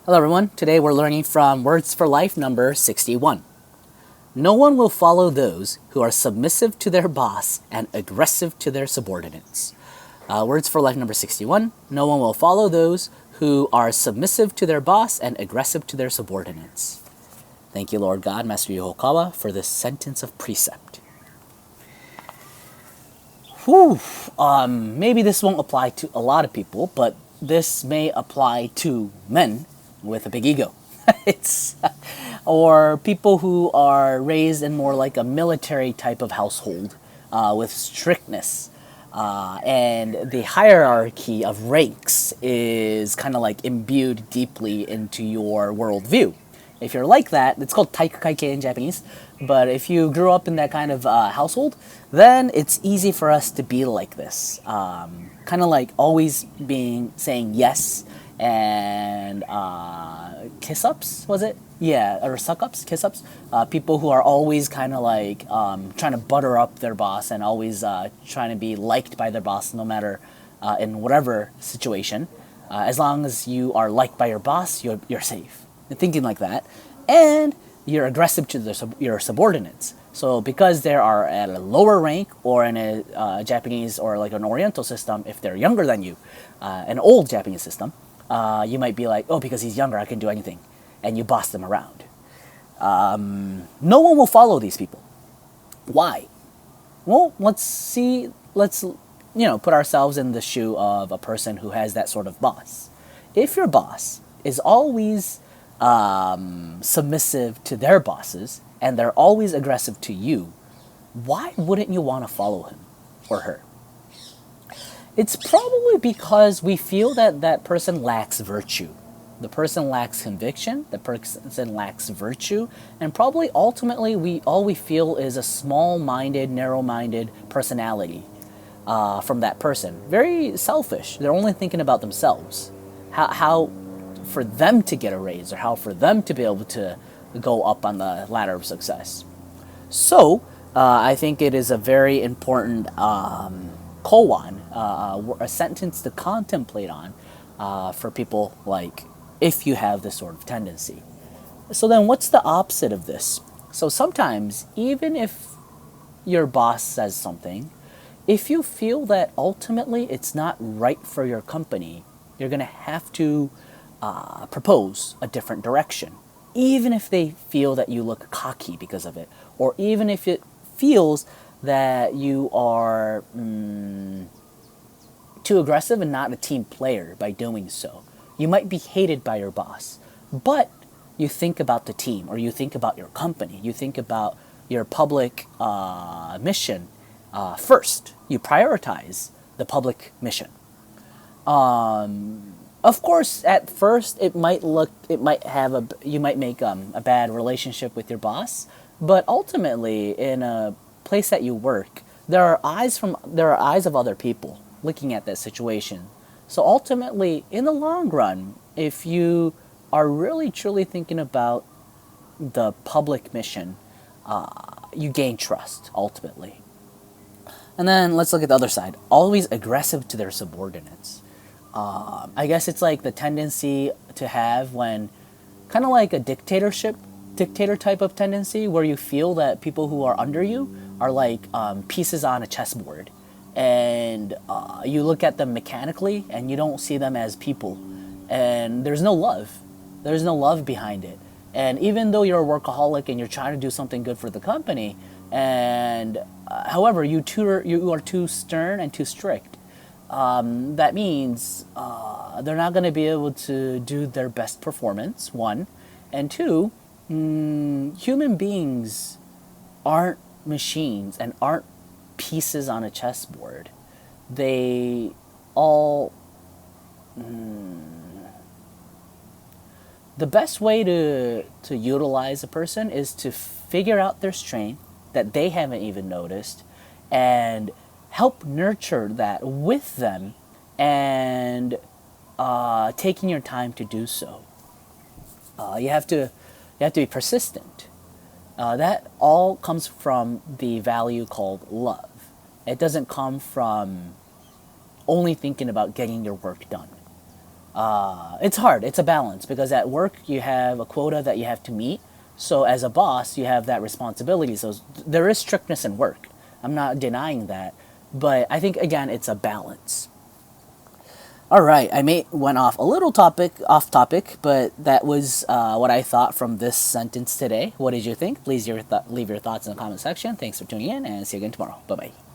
Hello everyone, today we're learning from Words for Life number 61. No one will follow those who are submissive to their boss and aggressive to their subordinates. Words for Life number 61. No one will follow those who are submissive to their boss and aggressive to their subordinates. Thank you, Lord God, Master Ryuho Okawa, for this sentence of precept. Whew. Maybe this won't apply to a lot of people, but this may apply to men with a big ego. Or people who are raised in more like a military type of household with strictness. And the hierarchy of ranks is kind of like imbued deeply into your worldview. If you're like that, it's called taikukaike in Japanese. But if you grew up in that kind of household, then it's easy for us to be like this. Kind of like always saying yes and kiss-ups, was it? Yeah, or suck-ups, kiss-ups. People who are always kind of like trying to butter up their boss and always trying to be liked by their boss no matter in whatever situation. As long as you are liked by your boss, you're safe. Thinking like that, and you're aggressive to your subordinates. So because they are at a lower rank or in a Japanese or like an Oriental system, if they're younger than you, an old Japanese system, you might be like, oh, because he's younger, I can do anything, and you boss them around. No one will follow these people. Why? Well, let's put ourselves in the shoe of a person who has that sort of boss. If your boss is always submissive to their bosses and they're always aggressive to you, why wouldn't you want to follow him or her? It's probably because we feel that that person lacks virtue. The person lacks conviction, the person lacks virtue, and probably ultimately all we feel is a small-minded, narrow-minded personality from that person. Very selfish. They're only thinking about themselves. How for them to get a raise or how for them to be able to go up on the ladder of success. So I think it is a very important koan, a sentence to contemplate on for people like if you have this sort of tendency. So then what's the opposite of this? So sometimes even if your boss says something, if you feel that ultimately it's not right for your company, you're going to have to propose a different direction, even if they feel that you look cocky because of it, or even if it feels that you are too aggressive and not a team player by doing so. You might be hated by your boss, but you think about the team, or you think about your company, you think about your public mission first. You prioritize the public mission. Of course, at first you might make a bad relationship with your boss, but ultimately, in a place that you work, there are eyes of other people looking at that situation. So ultimately, in the long run, if you are really truly thinking about the public mission, you gain trust ultimately. And then let's look at the other side. Always aggressive to their subordinates. I guess it's like the tendency to have when, kind of like a dictator type of tendency, where you feel that people who are under you are like pieces on a chessboard, and you look at them mechanically and you don't see them as people, and there's no love behind it. And even though you're a workaholic and you're trying to do something good for the company, and however you are too stern and too strict, that means they're not going to be able to do their best performance, one. And two, human beings aren't machines and aren't pieces on a chessboard. They all... The best way to utilize a person is to figure out their strength that they haven't even noticed and help nurture that with them, and taking your time to do so. You have to be persistent. That all comes from the value called love. It doesn't come from only thinking about getting your work done. It's hard. It's a balance because at work you have a quota that you have to meet. So as a boss, you have that responsibility. So there is strictness in work. I'm not denying that, but I think again it's a balance. All right, I may went off a little off topic, but that was what I thought from this sentence today. What did you think? Please leave your thoughts in the comment section. Thanks for tuning in, and see you again tomorrow. Bye bye.